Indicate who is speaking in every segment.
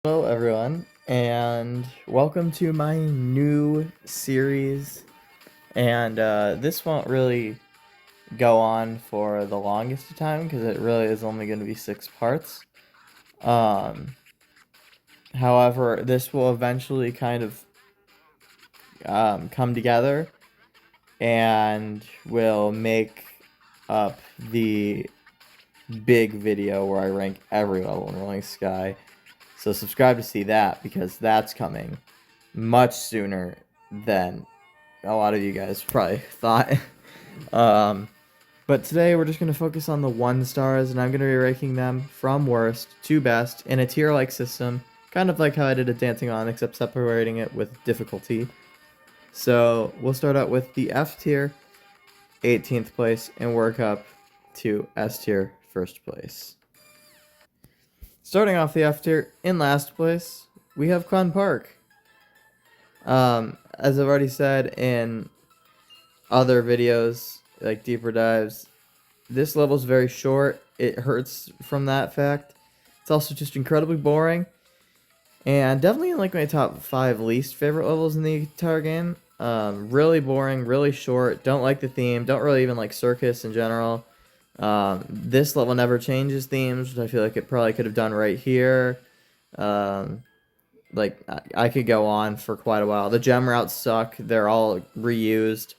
Speaker 1: Hello, everyone, and welcome to my new series. And this won't really go on for the longest of time because it really is only going to be 6 parts. Um, However, this will eventually kind of come together and will make up the big video where I rank every level in Rolling Sky. So subscribe to see that because that's coming much sooner than a lot of you guys probably thought. um, but today we're just going to focus on the 1 stars, and I'm going to be ranking them from worst to best in a tier-like system, kind of like how I did at Dancing On, except separating it with difficulty. So we'll start out with the F tier, 18th place, and work up to S tier, 1st place. Starting off the F tier, in last place, we have Clown Park. As I've already said in other videos, like deeper dives, this level's very short. It hurts from that fact. It's also just incredibly boring. And definitely in like my top 5 least favorite levels in the entire game. Really boring, really short. Don't like the theme. Don't really even like Circus in general. This level never changes themes, which I feel like it probably could have done right here. Like I could go on for quite a while. The gem routes suck. They're all reused.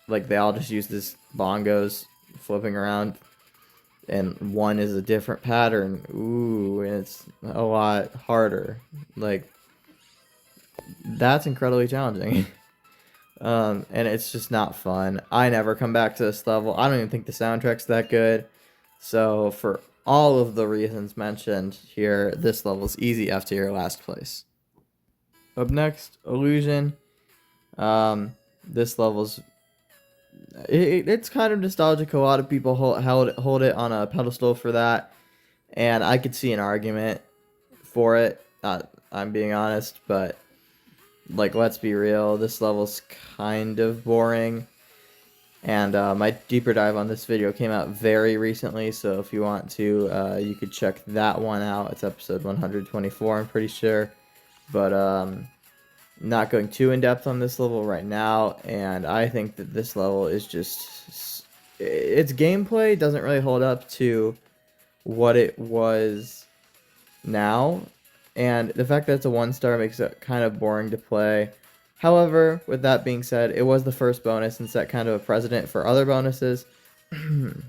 Speaker 1: Like they all just use this bongos flipping around, and one is a different pattern. Ooh, and it's a lot harder. Like that's incredibly challenging. And it's just not fun. I never come back to this level. I don't even think the soundtrack's that good. So for all of the reasons mentioned here, this level's easy F tier, last place. Up next, Illusion. This level's it's kind of nostalgic. A lot of people hold it on a pedestal for that, and I could see an argument for it. I'm being honest, but like, let's be real. This level's kind of boring. And my deeper dive on this video came out very recently, so if you want to, you could check that one out. It's episode 124, I'm pretty sure. But not going too in depth on this level right now, and I think that this level is just, its gameplay doesn't really hold up to what it was now, and the fact that it's a 1-star makes it kind of boring to play. However, with that being said, it was the first bonus and set kind of a precedent for other bonuses.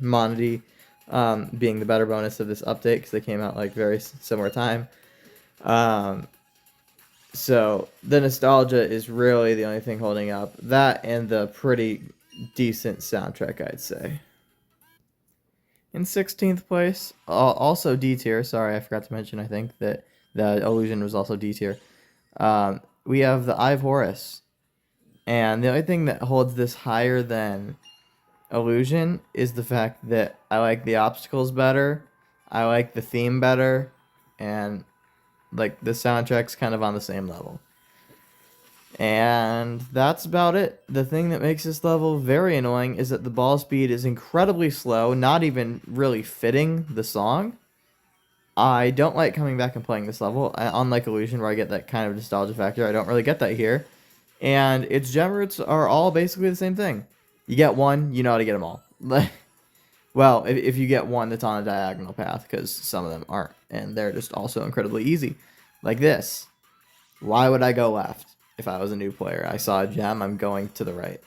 Speaker 1: Monody being the better bonus of this update because they came out like very similar time. So the nostalgia is really the only thing holding up. That and the pretty decent soundtrack, I'd say. In 16th place, also D tier. Sorry, I forgot to mention, I think, that the Illusion was also D tier. We have the Eye of Horus. And the only thing that holds this higher than Illusion is the fact that I like the obstacles better, I like the theme better, and like the soundtrack's kind of on the same level. And that's about it. The thing that makes this level very annoying is that the ball speed is incredibly slow, not even really fitting the song. I don't like coming back and playing this level, unlike Illusion where I get that kind of nostalgia factor. I don't really get that here. And its gem roots are all basically the same thing. You get one, you know how to get them all. Well, if you get one that's on a diagonal path, because some of them aren't, and they're just also incredibly easy. Like this. Why would I go left if I was a new player? I saw a gem, I'm going to the right.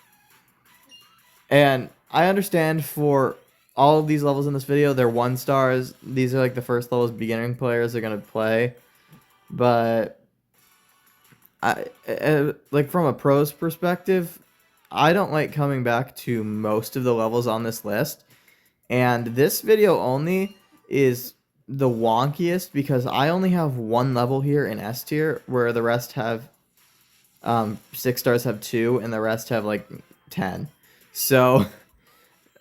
Speaker 1: And I understand for all of these levels in this video, they're 1-stars. These are like the first levels beginning players are going to play. But like from a pro's perspective, I don't like coming back to most of the levels on this list. And this video only is the wonkiest because I only have one level here in S tier where the rest have 6 stars have 2 and the rest have like 10. So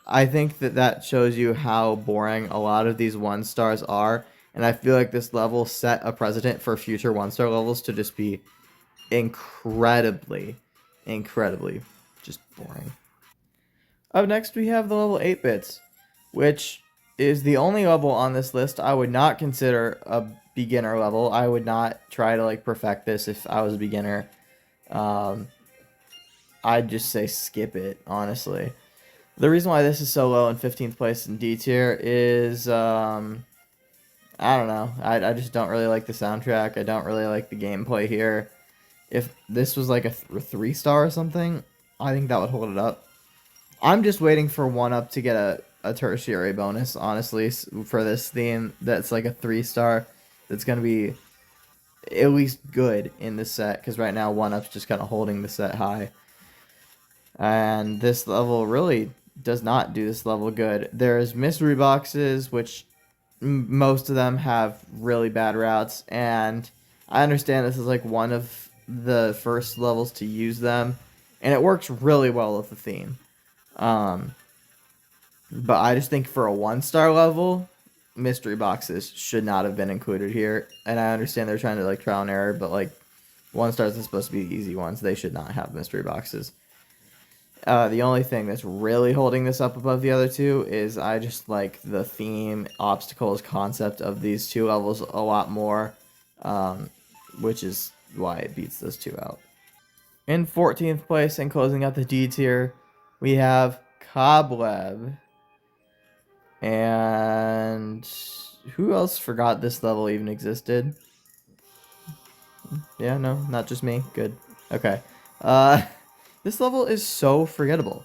Speaker 1: I think that shows you how boring a lot of these 1-stars are, and I feel like this level set a precedent for future 1-star levels to just be incredibly just boring. Up next we have the level 8 bits, which is the only level on this list I would not consider a beginner level. I would not try to like perfect this if I was a beginner. Um, I'd just say skip it, honestly. The reason why this is so low in 15th place in D tier is I don't know. I just don't really like the soundtrack. I don't really like the gameplay here. If this was like a 3-star or something, I think that would hold it up. I'm just waiting for 1UP to get a tertiary bonus, honestly, for this theme that's like a 3-star. That's going to be at least good in this set, because right now 1UP's just kind of holding the set high. And this level really does not do this level good. There's mystery boxes, which most of them have really bad routes, and I understand this is like one of the first levels to use them, and it works really well with the theme. But I just think for a 1-star level, mystery boxes should not have been included here. And I understand they're trying to like trial and error, but like 1-stars are supposed to be the easy ones. They should not have mystery boxes. The only thing that's really holding this up above the other two is I just like the theme, obstacles, concept of these two levels a lot more, which is why it beats those two out. In 14th place and closing out the D tier, we have Cobweb. And who else forgot this level even existed? Yeah, no, not just me. Good. Okay. This level is so forgettable.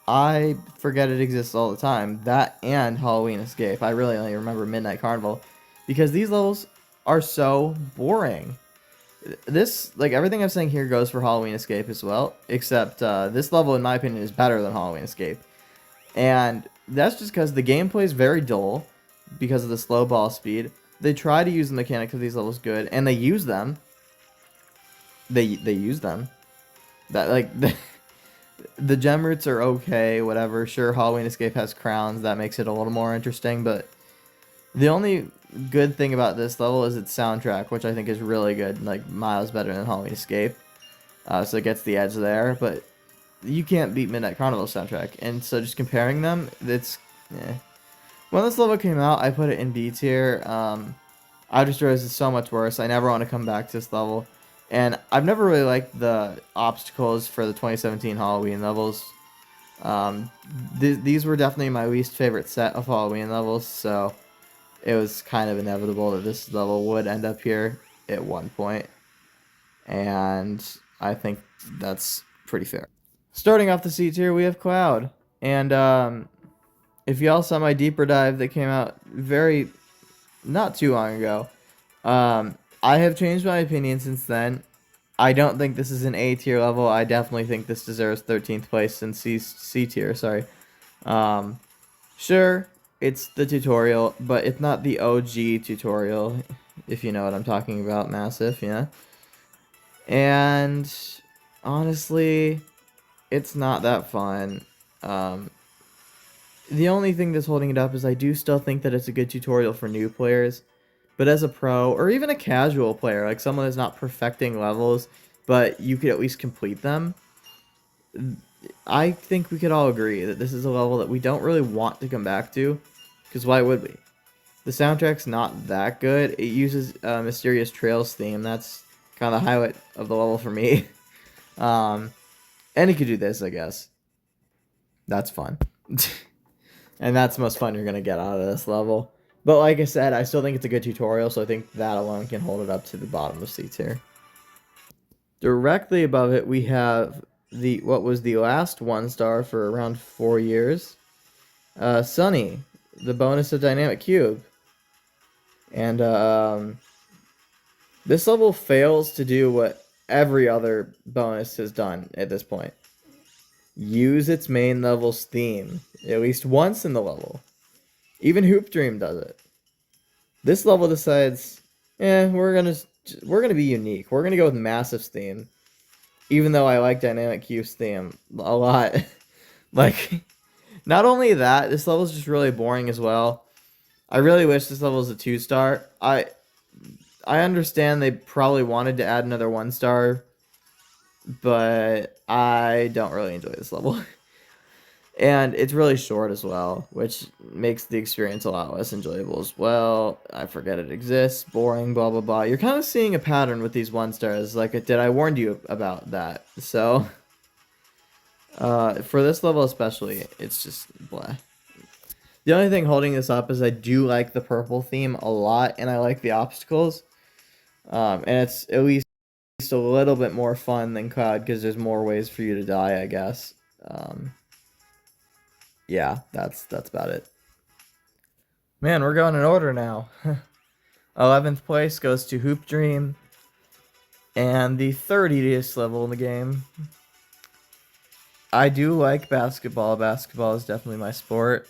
Speaker 1: I forget it exists all the time. That and Halloween Escape. I really only remember Midnight Carnival because these levels are so boring. This, like, everything I'm saying here goes for Halloween Escape as well, except this level, in my opinion, is better than Halloween Escape. And that's just because the gameplay is very dull because of the slow ball speed. They try to use the mechanics of these levels good, and they use them. They use them. That, like, the gem routes are okay, whatever. Sure, Halloween Escape has crowns. That makes it a little more interesting, but the only good thing about this level is its soundtrack, which I think is really good, like miles better than Halloween Escape. So it gets the edge there, but you can't beat Midnight Carnival's soundtrack. And so just comparing them, it's when this level came out, I put it in B tier. I just realized it's so much worse. I never want to come back to this level. And I've never really liked the obstacles for the 2017 Halloween levels. These were definitely my least favorite set of Halloween levels, so it was kind of inevitable that this level would end up here at one point. And I think that's pretty fair. Starting off the C tier, we have Cloud. And if y'all saw my deeper dive that came out not too long ago, I have changed my opinion since then. I don't think this is an A tier level. I definitely think this deserves 13th place in C tier. Sorry. Sure, it's the tutorial, but it's not the OG tutorial, if you know what I'm talking about. Massive, yeah. And honestly, it's not that fun. The only thing that's holding it up is I do still think that it's a good tutorial for new players. But as a pro, or even a casual player, like someone that's not perfecting levels, but you could at least complete them, I think we could all agree that this is a level that we don't really want to come back to, because why would we? The soundtrack's not that good. It uses Mysterious Trails theme. That's kind of the highlight of the level for me. And it could do this, I guess. That's fun. And that's the most fun you're going to get out of this level. But like I said, I still think it's a good tutorial, so I think that alone can hold it up to the bottom of C tier. Directly above it, we have what was the last 1-star for around 4 years. Sunny, the bonus of Dynamic Cube. And this level fails to do what every other bonus has done at this point. Use its main level's theme, at least once in the level. Even Hoop Dream does it. This level decides, we're gonna be unique. We're gonna go with Massive's theme, even though I like Dynamic Cube's theme a lot. Like, not only that, this level is just really boring as well. I really wish this level was a 2-star. I understand they probably wanted to add another 1-star, but I don't really enjoy this level. And it's really short as well, which makes the experience a lot less enjoyable as well. I forget it exists, boring, blah blah blah. You're kind of seeing a pattern with these 1 stars. Like, did I warned you about that? So, for this level especially, it's just blah. The only thing holding this up is I do like the purple theme a lot, and I like the obstacles. And it's at least a little bit more fun than Cloud because there's more ways for you to die, I guess. Yeah, that's about it. Man, we're going in order now. 11th place goes to Hoop Dream, and the third easiest level in the game. I do like basketball. Basketball is definitely my sport,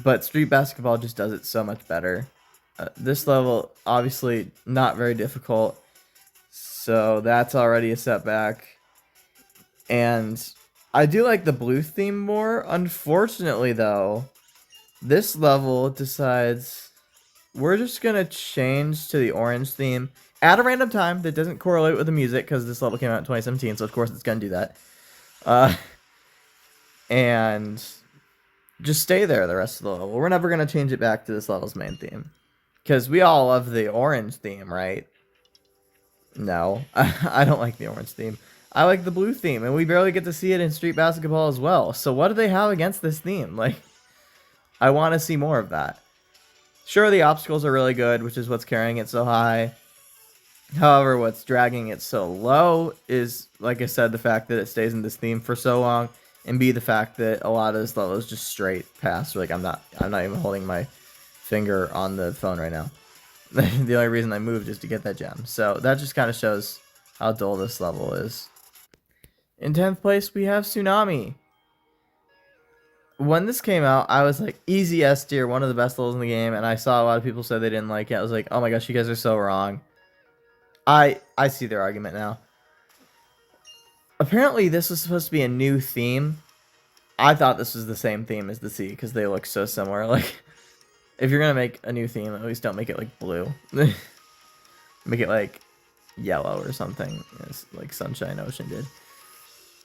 Speaker 1: but street basketball just does it so much better. This level, obviously, not very difficult, so that's already a setback. And I do like the blue theme more. Unfortunately, though, this level decides we're just going to change to the orange theme at a random time that doesn't correlate with the music, because this level came out in 2017, so of course it's going to do that. And just stay there the rest of the level. We're never going to change it back to this level's main theme. Because we all love the orange theme, right? No, I don't like the orange theme. I like the blue theme, and we barely get to see it in street basketball as well. So what do they have against this theme? Like, I want to see more of that. Sure, the obstacles are really good, which is what's carrying it so high. However, what's dragging it so low is, like I said, the fact that it stays in this theme for so long, and B, the fact that a lot of this level is just straight past. Like, I'm not even holding my finger on the phone right now. The only reason I moved is to get that gem. So that just kind of shows how dull this level is. In 10th place, we have Tsunami. When this came out, I was like, easy S tier, one of the best levels in the game, and I saw a lot of people say they didn't like it. I was like, oh my gosh, you guys are so wrong. I see their argument now. Apparently, this was supposed to be a new theme. I thought this was the same theme as the sea, because they look so similar. Like, if you're gonna make a new theme, at least don't make it like blue. Make it like yellow or something, like Sunshine Ocean did.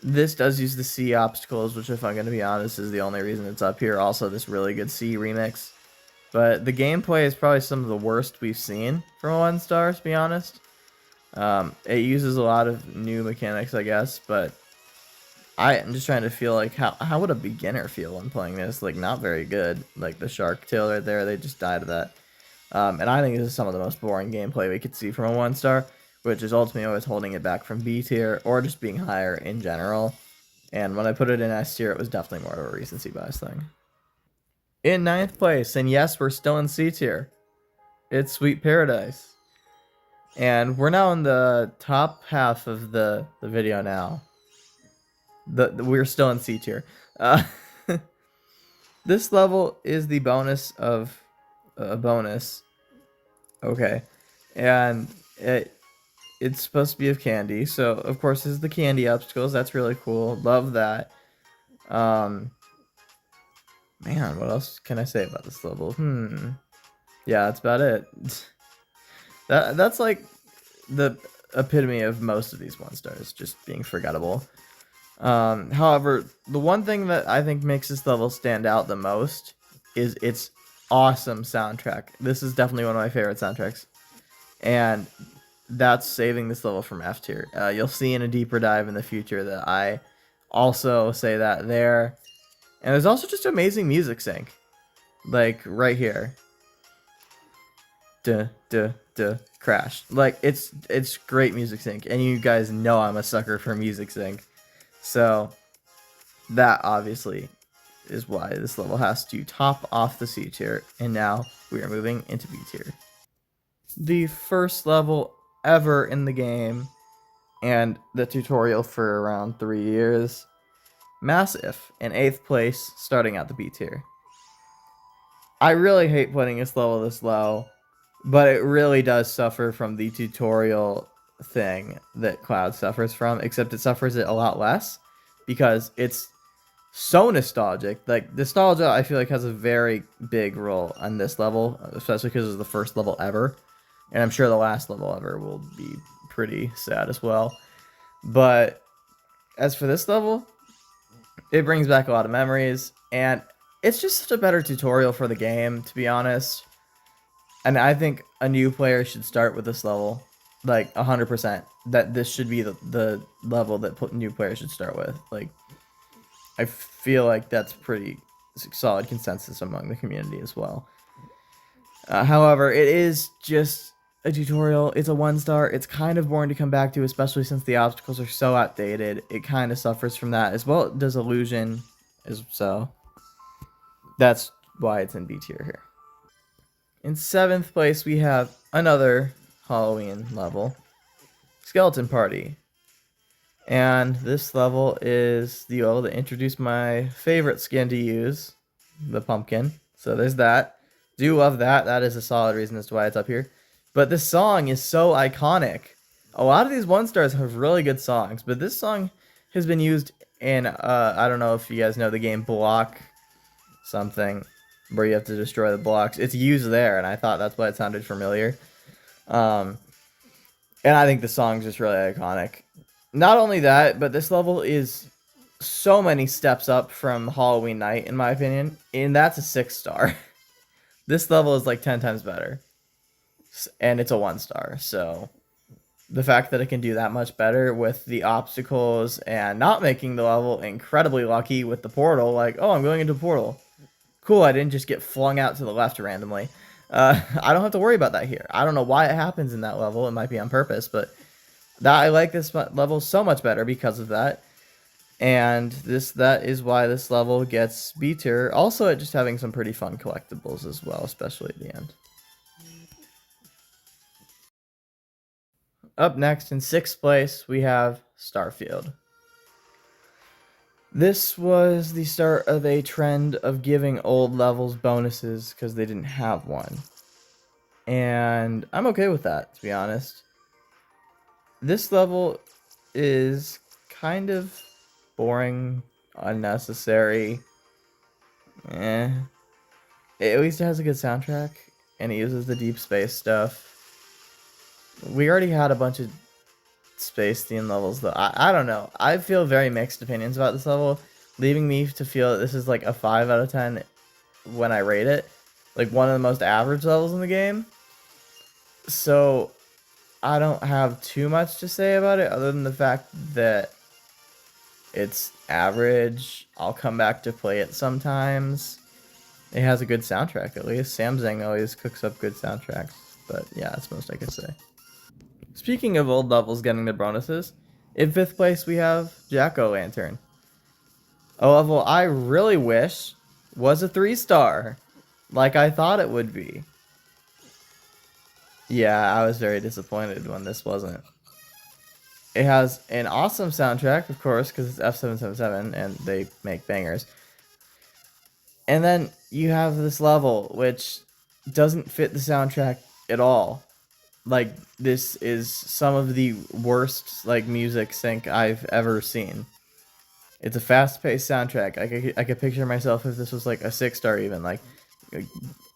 Speaker 1: This does use the sea obstacles, which, if I'm gonna be honest, is the only reason it's up here. Also, this really good sea remix. But the gameplay is probably some of the worst we've seen from a 1-star, to be honest. It uses a lot of new mechanics, I guess, but I'm just trying to feel like how would a beginner feel when playing this? Like, not very good. Like the shark tail right there, they just died of that. And I think this is some of the most boring gameplay we could see from a 1-star, which is ultimately always holding it back from B tier or just being higher in general. And when I put it in S tier, it was definitely more of a recency bias thing. In 9th place, and yes, we're still in C tier, it's Sweet Paradise. And we're now in the top half of the video now. We're still in C tier. This level is the bonus of a bonus. Okay. And it's supposed to be of candy. So, of course, this is the candy obstacles. That's really cool. Love that. Man, what else can I say about this level? Yeah, that's about it. That's like the epitome of most of these 1-stars, just being forgettable. However, the one thing that I think makes this level stand out the most is its awesome soundtrack. This is definitely one of my favorite soundtracks, and that's saving this level from F tier. You'll see in a deeper dive in the future that I also say that there. And there's also just amazing music sync, like right here. Duh, duh, duh, crash. Like, it's great music sync, and you guys know I'm a sucker for music sync. So that obviously is why this level has to top off the C tier, and now we are moving into B tier. The first level ever in the game, and the tutorial for around 3 years. Massive in 8th place, starting at the B tier. I really hate putting this level this low, but it really does suffer from the tutorial thing that Cloud suffers from, except it suffers it a lot less because it's so nostalgic. Like, nostalgia, I feel like, has a very big role on this level, especially because it's the first level ever, and I'm sure the last level ever will be pretty sad as well. But as for this level, It brings back a lot of memories, and it's just such a better tutorial for the game, to be honest. And I think a new player should start with this level, like 100%. That this should be the level that new players should start with. Like, I feel like that's pretty solid consensus among the community as well. However, it is just a tutorial. It's a 1-star. It's kind of boring to come back to, especially since the obstacles are so outdated. It kind of suffers from that as well. Does Illusion as so. That's why it's in B tier here. In 7th place, we have another Halloween level, Skeleton Party. And this level is the level that introduced my favorite skin to use, the pumpkin. So there's that. Do love that. That is a solid reason as to why it's up here. But this song is so iconic. A lot of these 1-stars have really good songs, but this song has been used in, I don't know if you guys know the game Block something, where you have to destroy the blocks. It's used there, and I thought that's why it sounded familiar. And I think the song's just really iconic. Not only that, but this level is so many steps up from Halloween Night, in my opinion, and that's a 6-star. This level is like 10 times better, and it's a 1-star. So the fact that it can do that much better with the obstacles and not making the level incredibly lucky with the portal, like, oh, I'm going into a portal. Cool, I didn't just get flung out to the left randomly. I don't have to worry about that here. I don't know why it happens in that level. It might be on purpose, but I like this level so much better because of that. And that is why this level gets B tier. Also, it just having some pretty fun collectibles as well, especially at the end. Up next, in 6th place, we have Starfield. This was the start of a trend of giving old levels bonuses because they didn't have one. And I'm okay with that, to be honest. This level is kind of boring, unnecessary. At least it has a good soundtrack, and it uses the deep space stuff. We already had a bunch of space theme levels, though. I don't know. I feel very mixed opinions about this level, leaving me to feel that this is like a 5 out of 10 when I rate it. Like one of the most average levels in the game. So I don't have too much to say about it other than the fact that it's average. I'll come back to play it sometimes. It has a good soundtrack, at least. Samsung always cooks up good soundtracks. But yeah, that's most I could say. Speaking of old levels getting the bonuses, in 5th place we have Jack-O-Lantern. A level I really wish was a 3-star, like I thought it would be. Yeah, I was very disappointed when this wasn't. It has an awesome soundtrack, of course, because it's F777 and they make bangers. And then you have this level, which doesn't fit the soundtrack at all. Like, this is some of the worst, like, music sync I've ever seen. It's a fast-paced soundtrack. I could picture myself if this was, like, a 6-star even, like, a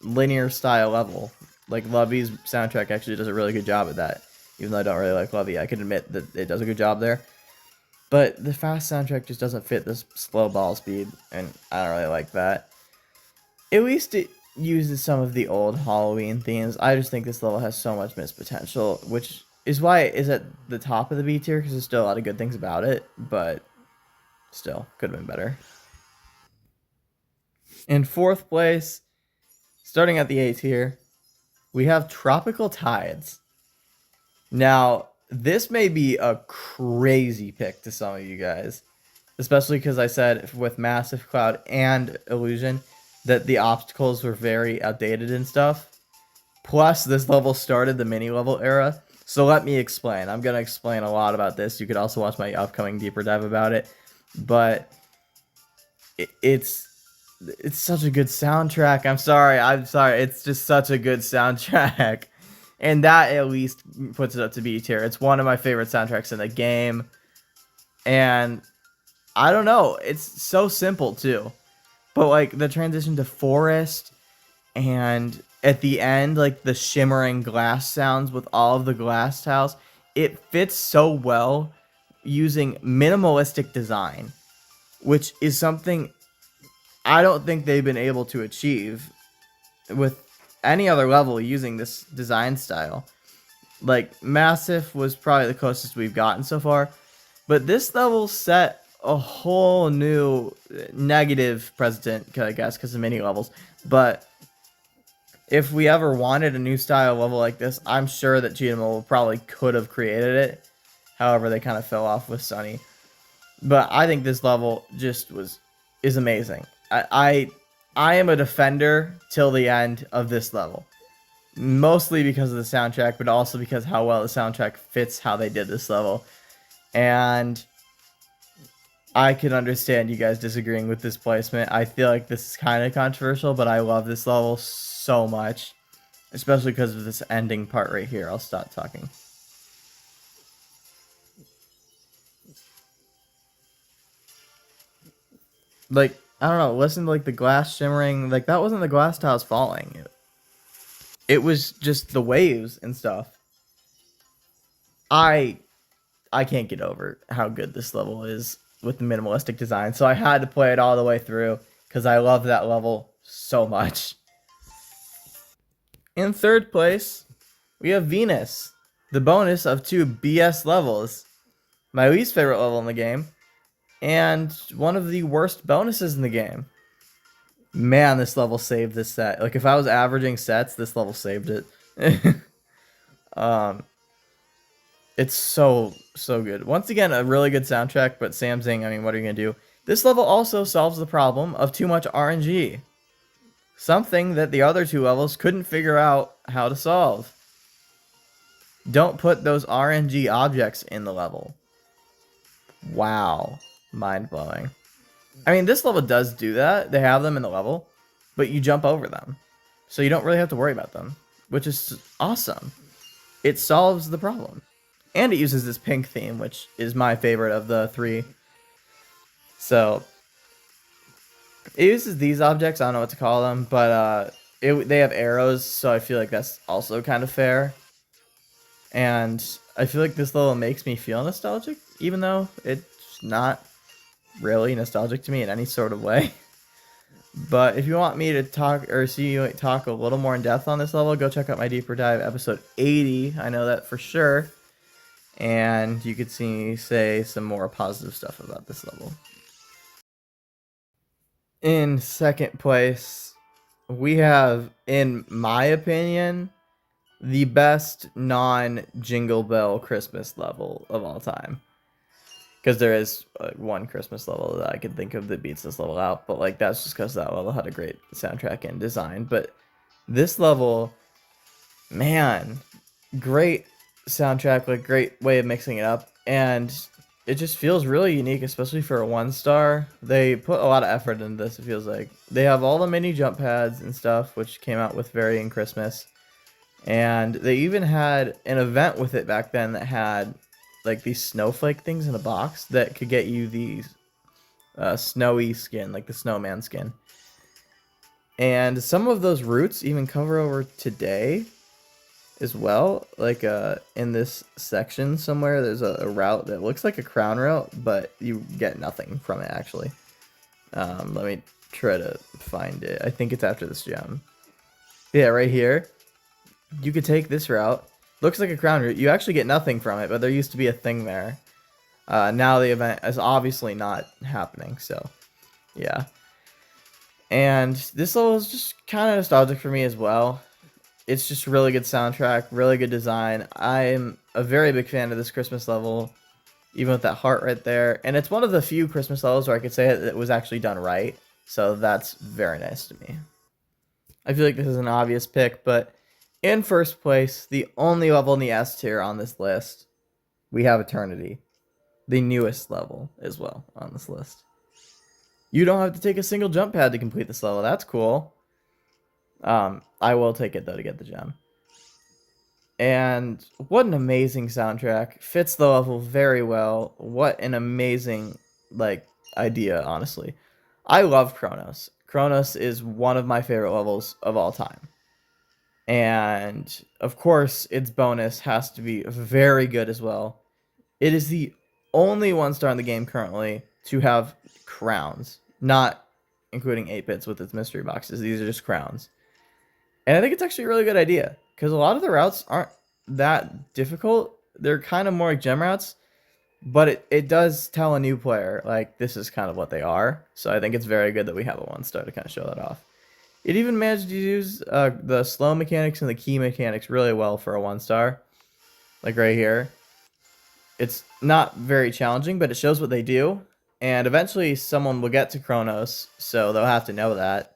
Speaker 1: linear style level. Like, Lovey's soundtrack actually does a really good job at that. Even though I don't really like Lovey, I can admit that it does a good job there. But the fast soundtrack just doesn't fit this slow ball speed, and I don't really like that. At least it uses some of the old Halloween themes. I just think this level has so much missed potential, which is why it is at the top of the B tier, because there's still a lot of good things about it, but still, could have been better. In 4th place, starting at the A tier, we have Tropical Tides. Now, this may be a crazy pick to some of you guys, especially because I said with Massive Cloud and Illusion that the obstacles were very outdated and stuff. Plus, this level started the mini-level era. So let me explain. I'm going to explain a lot about this. You could also watch my upcoming deeper dive about it. But it's such a good soundtrack. I'm sorry. It's just such a good soundtrack. And that at least puts it up to B tier. It's one of my favorite soundtracks in the game. And I don't know. It's so simple, too. But, like, the transition to forest and at the end, like, the shimmering glass sounds with all of the glass tiles, it fits so well using minimalistic design. which is something I don't think they've been able to achieve with any other level using this design style. Like Massive was probably the closest we've gotten so far, but this level set a whole new negative precedent, I guess, because of mini levels. But if we ever wanted a new style level like this, I'm sure that Cheetah Mobile probably could have created it. However, they kind of fell off with Sunny. But I think this level just is amazing. I am a defender till the end of this level. Mostly because of the soundtrack, but also because how well the soundtrack fits how they did this level. And I can understand you guys disagreeing with this placement. I feel like this is kind of controversial, but I love this level so much. Especially because of this ending part right here. I'll stop talking. Like, I don't know, listen to like the glass shimmering. Like, that wasn't the glass tiles falling. It was just the waves and stuff. I I can't get over how good this level is with the minimalistic design. So I had to play it all the way through because I love that level so much. In third place, we have Venus, the bonus of 2 BS levels. My least favorite level in the game, and one of the worst bonuses in the game. Man, this level saved this set. Like, if I was averaging sets, this level saved it. um, It's so good. Once again, a really good soundtrack, but Samsung, I mean, what are you going to do? This level also solves the problem of too much RNG. Something that the other 2 levels couldn't figure out how to solve. Don't put those RNG objects in the level. Wow. Mind-blowing. I mean, this level does do that. They have them in the level, but you jump over them. So you don't really have to worry about them, which is awesome. It solves the problem. And it uses this pink theme, which is my favorite of the 3. So it uses these objects. I don't know what to call them, but they have arrows, so I feel like that's also kind of fair. And I feel like this level makes me feel nostalgic, even though it's not really nostalgic to me in any sort of way. But if you want me to talk or see you talk a little more in depth on this level, go check out my deeper dive episode 80. I know that for sure. And you could see me say some more positive stuff about this level. In second place, we have, in my opinion, the best non-Jingle Bell Christmas level of all time. Because there is one Christmas level that I could think of that beats this level out, but like that's just because that level had a great soundtrack and design. But this level, man, great soundtrack, like great way of mixing it up, and it just feels really unique, especially for a 1-star. They put a lot of effort into this. It feels like they have all the mini jump pads and stuff, which came out with varying Christmas, and they even had an event with it back then that had like these snowflake things in a box that could get you these snowy skin, like the snowman skin. And some of those routes even cover over today as well. Like in this section somewhere, there's a route that looks like a crown route, but you get nothing from it actually. Let me try to find it. I think it's after this gem. Yeah, right here. You could take this route. Looks like a crown route. You actually get nothing from it, but there used to be a thing there. Now the event is obviously not happening, so yeah. And this level is just kind of nostalgic for me as well. It's just really good soundtrack, really good design. I'm a very big fan of this Christmas level, even with that heart right there. And it's one of the few Christmas levels where I could say it was actually done right, so that's very nice to me. I feel like this is an obvious pick, but in first place, the only level in the S tier on this list, we have Eternity, the newest level as well on this list. You don't have to take a single jump pad to complete this level. That's cool. I will take it though to get the gem. And what an amazing soundtrack. Fits the level very well. What an amazing like idea, honestly. I love Chronos. Chronos is one of my favorite levels of all time. And of course, its bonus has to be very good as well. It is the only 1-star in the game currently to have crowns, not including 8-bits with its mystery boxes. These are just crowns. And I think it's actually a really good idea because a lot of the routes aren't that difficult. They're kind of more like gem routes, but it does tell a new player, like, this is kind of what they are. So I think it's very good that we have a 1-star to kind of show that off. It even managed to use the slow mechanics and the key mechanics really well for a 1-star. Like right here. It's not very challenging, but it shows what they do. And eventually someone will get to Chronos, so they'll have to know that,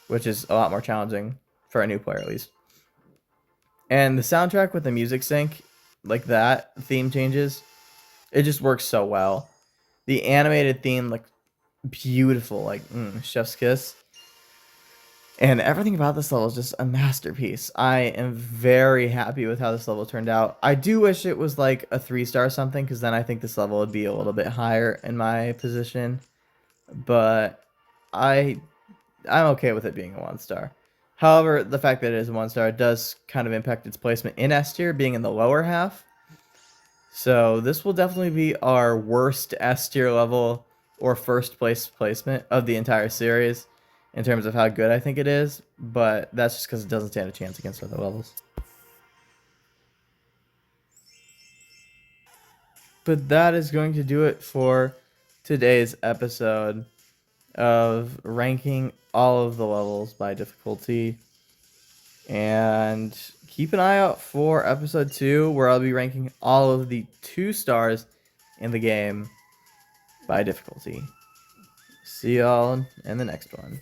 Speaker 1: which is a lot more challenging for a new player at least. And the soundtrack with the music sync, like that, theme changes, it just works so well. The animated theme, like, beautiful, like, chef's kiss. And everything about this level is just a masterpiece. I am very happy with how this level turned out. I do wish it was like a 3-star or something, because then I think this level would be a little bit higher in my position. But I'm okay with it being a 1-star. However, the fact that it is a 1-star does kind of impact its placement in S tier, being in the lower half. So this will definitely be our worst S tier level or first place placement of the entire series in terms of how good I think it is, but that's just because it doesn't stand a chance against other levels. But that is going to do it for today's episode of ranking all of the levels by difficulty. And keep an eye out for episode 2, where I'll be ranking all of the 2-stars in the game by difficulty. See y'all in the next one.